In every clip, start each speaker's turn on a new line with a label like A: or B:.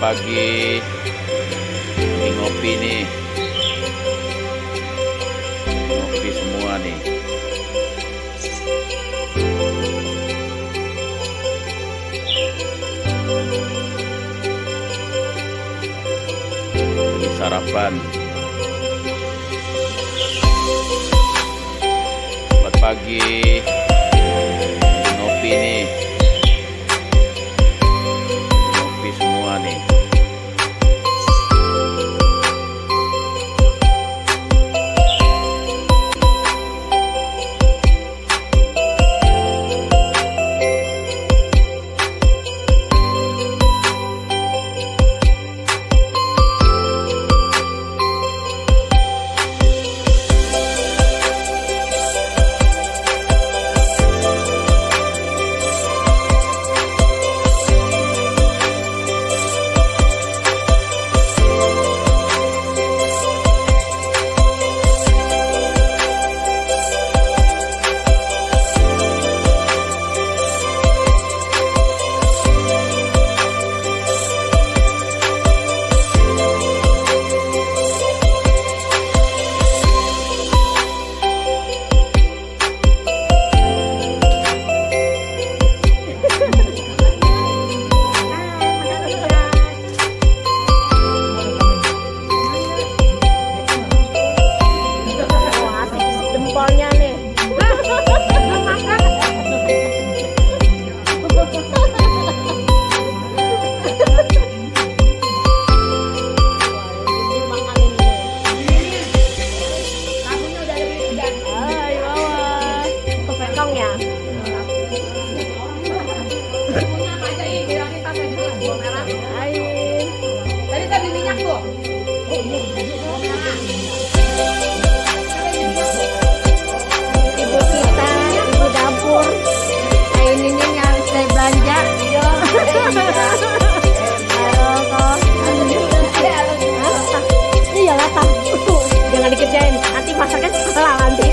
A: pagi, lagi ngopi nih, ngopi semua nih. Lagi sarapan. Selamat pagi, lagi ngopi nih, ngopi semua nih.
B: Jempolnya nih.
C: Tadi tadi minyak tuh.
B: Ibu kita, ibu dapur. Kayak ini harus saya belanja. Iya lah, jangan dikerjain. Nanti masaknya salah nanti.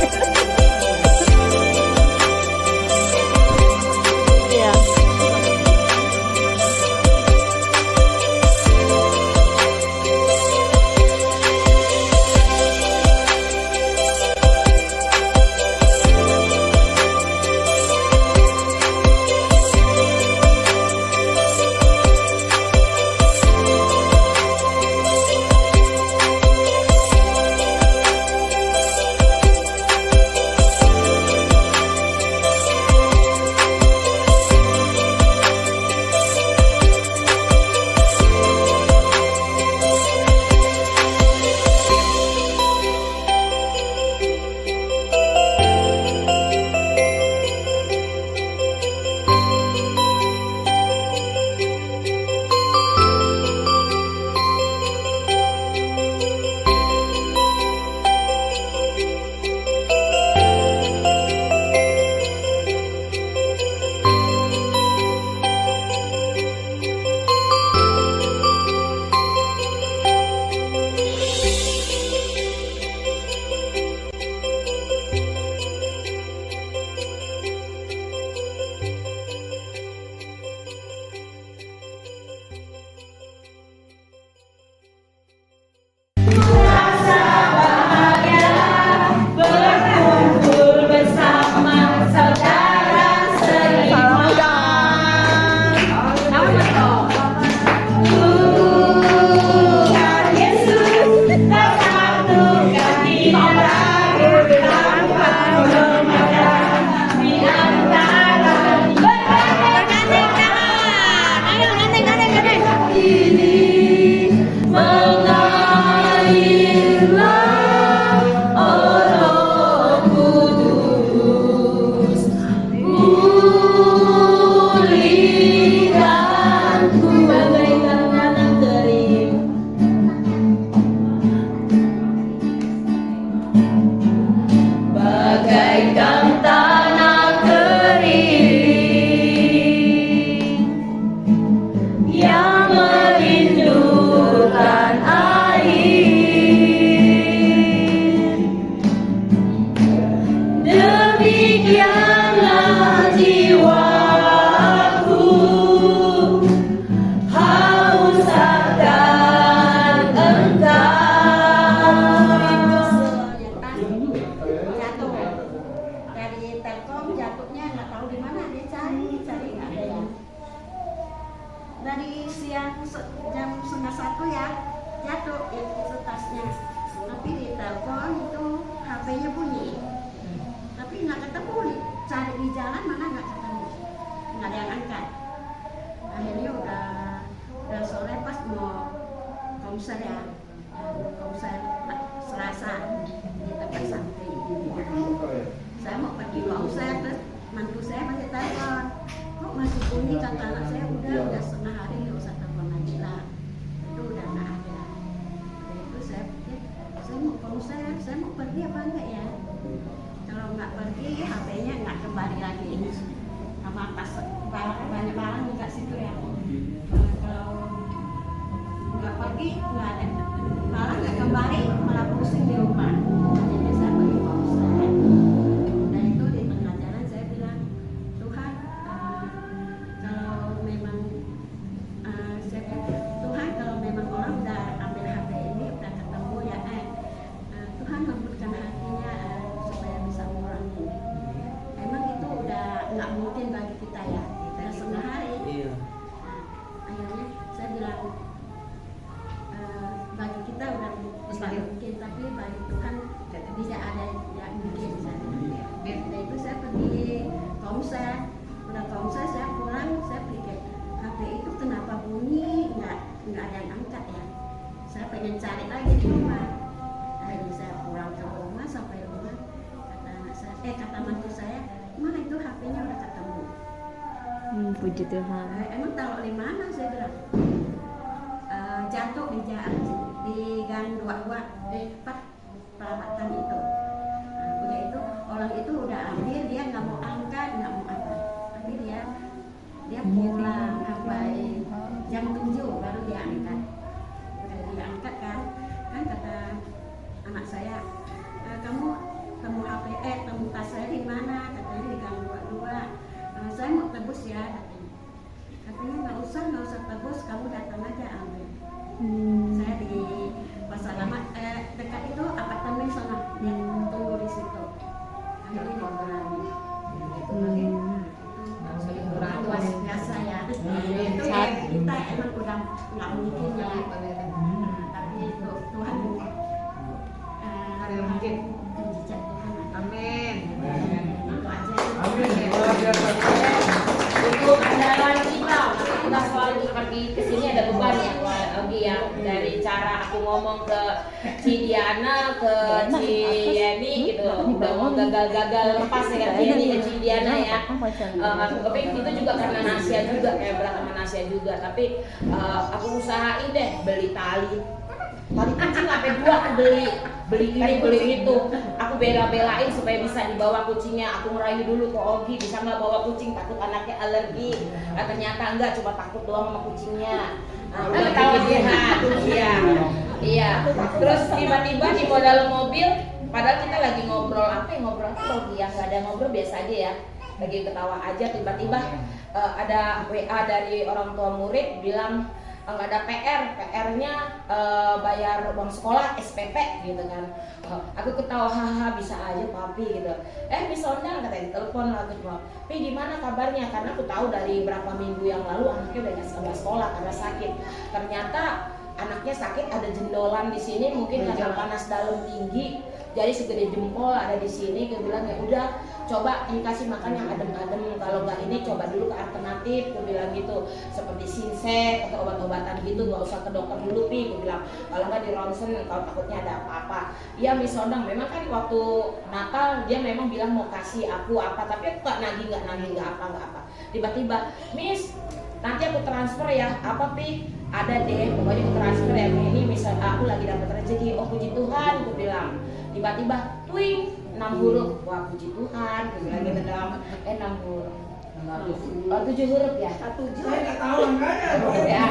B: Iya.
D: nggak tahu di mana dia cari nggak ada ya. Dari siang jam 12:30 ya jatuh itu tasnya. Tapi di telepon itu HP-nya bunyi. Tapi nggak ketemu, cari di jalan mana nggak ketemu, nggak ada yang angkat. Akhirnya udah sore pas mau konser ya, konser Selasa di tempat santri. Saya mau pergi konser, terus mantu saya masih telepon, kok masih bunyi, kata anak saya udah setengah hari nggak usah telepon lagi lah, itu udah nggak ada. Jadi itu saya pikir saya mau konser, saya mau pergi apa enggak ya? Kalau nggak pergi HP-nya nggak kembali lagi, sama tas banyak barang juga situ ya. Kalau nggak pergi nggak ada, malah nggak kembali, malah pusing di rumah. Jadi saya pergi konser. Dan itu di tengah jalan saya bilang, Tuhan, kalau memang saya kata, Tuhan kalau memang orang udah ambil HP ini udah ketemu ya, Tuhan lembutkan hatinya supaya bisa mengurangi. Emang itu udah nggak mungkin bagi kita ya, udah setengah hari.
E: Iya.
D: Akhirnya saya bilang, bagi kita udah nggak mungkin, tapi bagi Tuhan tidak ada yang mungkin. Nah itu saya pergi konser, udah konser saya pulang, saya pikir HP itu kenapa bunyi, nggak ada yang angkat ya. Saya pengen cari lagi di rumah. Akhirnya saya pulang ke rumah, sampai rumah kata anak saya, kata mantu saya, mana itu HP-nya udah ketemu.
B: Puji Tuhan.
D: Emang taruh di mana? Saya bilang jatuh di gang 22 perawatan itu. Udah itu orang itu udah ambil, dia nggak mau angkat, nggak mau apa. Tapi dia pulang sampai jam 7 baru dia angkat. Udah diangkat kan kata anak saya, kamu temu HP, temu tas saya di mana? Katanya di gang 22. Saya mau tebus ya, katanya nggak usah tebus, kamu datang aja ambil. Saya di Pasar Lama, dekat itu apartemen sana, dia tunggu di situ. Akhirnya ngobrol lagi. Luar biasa ya. Itu ya kita emang udah nggak mungkin ya. Tapi Tuhan
C: Ada yang mungkin.
D: mujizat Tuhan.
C: Amin.
D: Itu aja.
B: Untuk andalan kita, kita selalu pergi ke sini ada beban ya, Ogi ya. Dari cara aku ngomong ke Cidiana, ke Cieni gitu, udah mau gagal lepas ya Cieni ke Cidiana ya. Tapi itu juga karena Nasya juga, kayak belakang Nasya juga. Tapi aku usahain deh beli tali kucing sampai 2 aku beli ini beli itu, aku bela-belain supaya bisa dibawa kucingnya. Aku ngerayu dulu ke Ogi, bisa nggak bawa kucing, takut anaknya alergi. Ternyata enggak, cuma takut doang sama kucingnya. Udah tahu dia, iya. Terus tiba-tiba di dalam mobil, padahal kita lagi ngobrol apa Ogi ya, nggak ada ngobrol biasa aja ya, lagi ketawa aja. Tiba-tiba ada WA dari orang tua murid bilang, nggak ada PR-nya bayar uang sekolah SPP gitu kan. Aku ketawa, haha bisa aja papi gitu. Bisa undang katanya, telepon aku cuma, Pi gimana kabarnya? Karena aku tahu dari berapa minggu yang lalu anaknya udah nggak sekolah karena sakit. Ternyata anaknya sakit, ada jendolan di sini, mungkin karena panas dalam tinggi, jadi segede jempol ada di sini. Gue bilang ya udah, coba dikasih makan yang adem-adem, kalau nggak ini coba dulu ke alternatif. Gue bilang gitu, seperti Sinsek atau obat-obatan gitu, nggak usah ke dokter dulu Pi. Gue bilang kalau nggak di ronsen, kalau takutnya ada apa-apa. Iya Miss Sondang, memang kan waktu Natal dia memang bilang mau kasih aku apa, tapi aku nggak nagih nggak apa. Tiba-tiba, Miss nanti aku transfer ya, apa Pi? Ada deh, pokoknya aku transfer ya, ini misal aku lagi dapat rezeki. Oh puji Tuhan, gue bilang. Tiba-tiba, twing, 6 huruf. Wah puji Tuhan, gue bilang gitu dalam 6 huruf. 7 huruf ya? 7.
E: Saya nggak tahu angkanya.
B: Ya,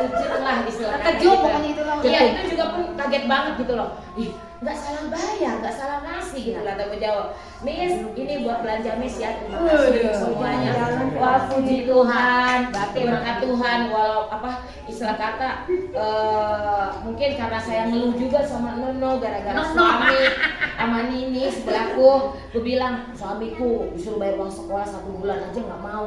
B: 7 lah istilahnya.
C: Terkejut pokoknya itu loh.
B: Iya, itu juga pun kaget banget gitu loh. Ih, nggak salah bayar, nggak salah ngasih gitu lah aku jawab. Miss, ini buat belanja Miss ya, terima kasih semuanya. Wah puji Tuhan, berkat Tuhan. Walau apa istilah kata, mungkin karena saya ngeluh juga sama Nono gara-gara suami sama Nini sebelahku. Aku bilang suamiku disuruh bayar uang sekolah 1 bulan aja nggak mau.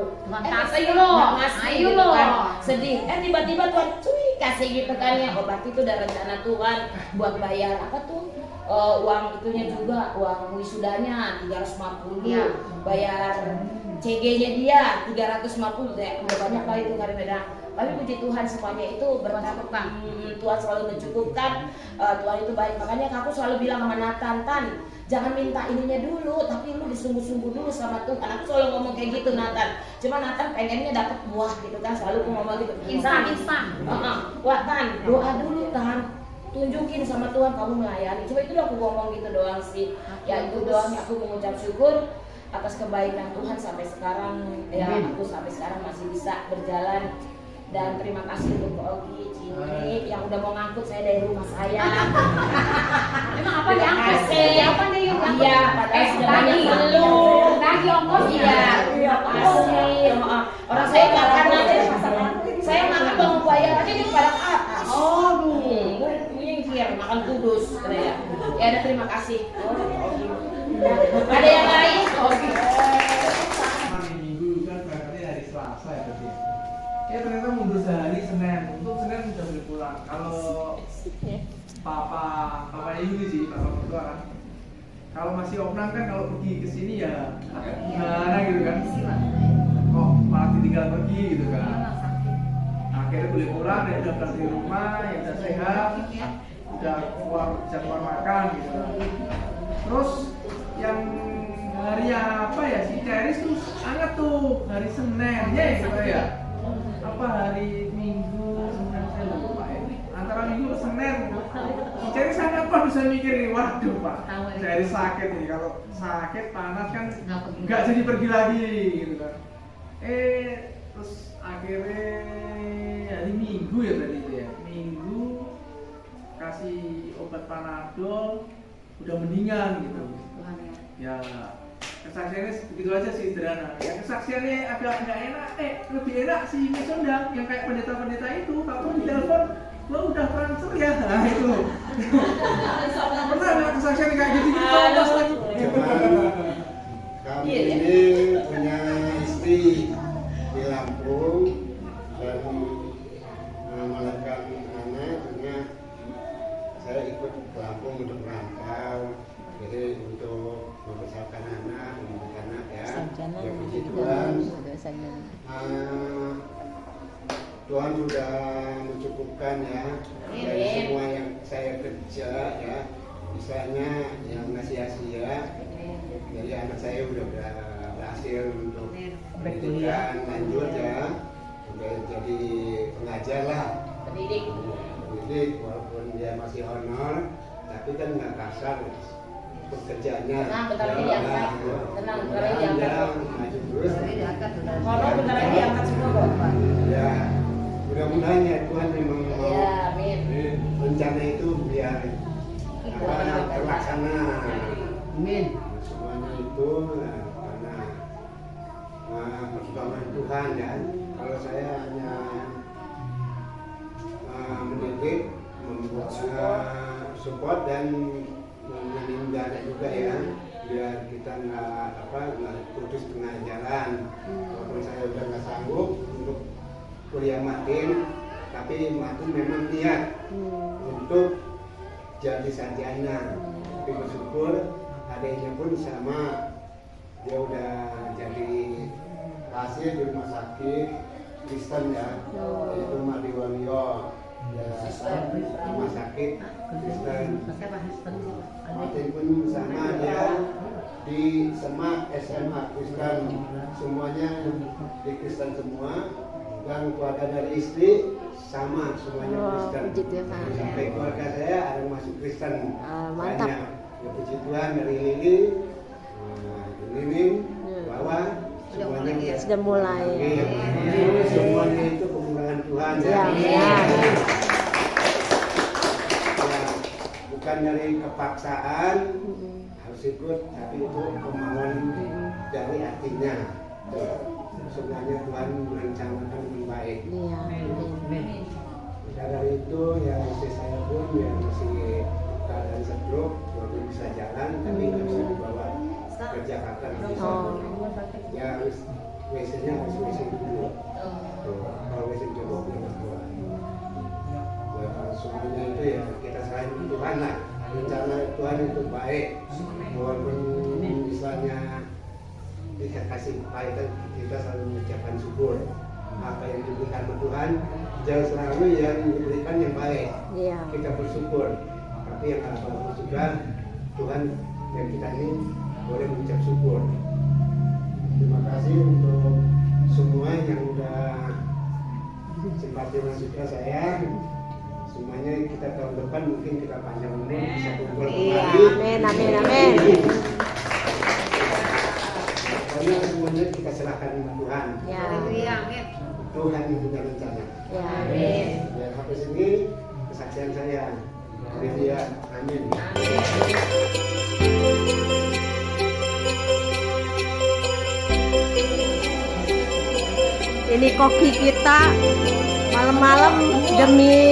C: Ayo lo,
B: nggak ngasih
C: ayo
B: gitu
C: lo.
B: kan. Sedih. Tiba-tiba Tuhan cuy kasih gitu kan ya. Oh berarti itu udah rencana Tuhan buat bayar apa tuh? Uang itunya juga, uang wisudanya 350,
C: Iya.
B: bayar CG-nya dia 350 ya, udah banyak kali itu Kari Medang. Tapi puji Tuhan semuanya itu berkat Tuhan selalu mencukupkan, Tuhan itu baik. Makanya aku selalu bilang sama Nathan, Tan, jangan minta ininya dulu, tapi lu disungguh-sungguh dulu sama Tuhan. Aku selalu ngomong kayak gitu Nathan. Cuma Nathan pengennya dapat buah gitu kan, selalu aku ngomong gitu.
C: Instan.
B: Wah Tan, doa dulu Tan. Tunjukin sama Tuhan kamu melayani. Cuma itu aku ngomong gitu doang sih. Ya itu doang aku mengucap syukur atas kebaikan Tuhan sampai sekarang. Ya aku sampai sekarang masih bisa berjalan. Dan terima kasih untuk Ogi, Cini yang udah mau ngangkut saya dari rumah saya.
C: Emang apa
B: Terima
C: diangkut?
B: kasih.
C: Apa nih yuk?
B: Iya, padahal sudah banyak lu.
C: Lagi ongkos
B: Iya, makasih. Orang saya makan aja, saya makan bangun bayar aja di padang atas. Nyingkir makan kudus, ya. Ya ada terima kasih. Ada yang lain?
E: Hari Minggu kan berarti hari Selasa ya berarti. Ya ternyata mundur sehari Senin. Untuk Senin udah boleh pulang. Kalau Papa Yudi sih, Papa mertua kan. Kalau masih Opnang kan kalau pergi ke sini ya agak gimana gitu kan. Kok malah ditinggal pergi gitu kan. Akhirnya boleh pulang, dia udah berada di rumah, ya udah sehat, udah bisa keluar makan gitu. Terus yang hari apa ya si Ceris tuh anget tuh hari Senin ya gitu ya. Apa hari Minggu, Senin saya lupa ya. Antara Minggu ke Senin. Si Ceris sangat apa bisa mikir nih, waduh Pak. Ceris sakit nih, kalau sakit panas kan nggak jadi pergi lagi gitu kan. Terus akhirnya hari Minggu ya tadi itu ya. Minggu kasih obat Panadol udah mendingan gitu. Ya kesaksiannya begitu aja sih sederhana. Ya kesaksiannya agak nggak enak, lebih enak si Mesondang yang kayak pendeta-pendeta itu kalau di telepon lo udah transfer ya, nah itu. Pernah nggak kesaksian kayak gitu?
F: Kami ini punya istri di Lampung dan melahirkan anak, karena saya ikut ke Lampung untuk merantau, jadi untuk membesarkan anak, mendidik anak ya. Ya puji Tuhan, Tuhan sudah mencukupkan ya dari semua yang saya kerja ya, misalnya yang ngasih sia-sia. Jadi anak saya udah berhasil untuk pendidikan lanjut ya, udah jadi pengajar lah, pendidik walaupun dia masih honor, tapi kan nggak kasar pekerjaannya.
B: Tenang, bentar lagi diangkat. Tenang, bentar lagi diangkat.
F: Maju terus.
B: Honor bentar lagi diangkat semua kok.
F: Ya, mudah-mudahan ya Tuhan memang mau
B: Ya, amin.
F: rencana itu biar terlaksana. Amin. Semuanya itu karena pertolongan Tuhan ya. Kalau saya hanya mendidik, membuat support dan meminjam dana juga ya, biar kita nggak putus tengah jalan. Walaupun saya udah nggak sanggup untuk kuliah makin, tapi makin memang niat untuk jadi sarjana. Tapi bersyukur adanya pun sama, dia udah jadi hasil di rumah sakit Kristen ya, yaitu Madiwalio ya, rumah sakit Kristen. Martin pun sama, dia di Semak SMA Kristen, semuanya di Kristen semua, dan keluarga dari istri sama semuanya Kristen. Sampai keluarga saya ada yang masuk Kristen.
D: Mantap.
F: Banyak. Ya, puji Tuhan dari Lili, Nining, Wawan, semuanya
D: Sudah mulai.
F: Semuanya itu kemurahan Tuhan ya.
D: Ya.
F: Ya, bukan dari kepaksaan harus ikut, tapi itu kemauan dari hatinya. Sebenarnya Tuhan merencanakan lebih baik.
B: Iya.
F: Maka dari itu ya istri saya pun ya masih keadaan stroke, walaupun bisa jalan tapi nggak bisa dibawa ke Jakarta. Nggak bisa. Ya harus WC-nya harus WC dulu. Tuh, kalau WC jebol belum keluar. Ya semuanya itu ya kita serahin ke Tuhan lah. Rencana Tuhan itu baik, walaupun misalnya kita kasih kepahitan, kita selalu mengucapkan syukur. Apa yang diberikan Tuhan jangan selalu yang diberikan yang baik.
B: Iya.
F: Kita bersyukur, tapi yang apa juga Tuhan yang kita ini boleh mengucap syukur. Terima kasih untuk semua yang udah simpati masuk ke saya. Semuanya kita tahun depan mungkin kita panjang umur bisa kumpul
B: Iya,
F: kembali.
B: amin.
F: Karena semuanya kita serahkan sama Tuhan.
B: Ya.
F: Tuhan yang punya rencana.
B: Ya, amin.
F: Ya, sampai sini kesaksian saya. Haleluya. Amin.
B: Ini koki kita malam-malam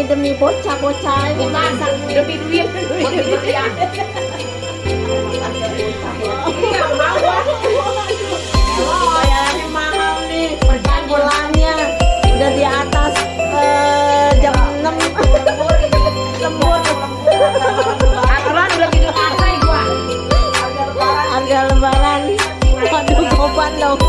B: demi bocah-bocah ini masak demi duit. Iya, bayarnya mahal nih. Pulangnya udah di atas jam 6 lembur.
C: Aturan udah gitu partai gua.
B: Harga lebaran. Waduh, goban dong.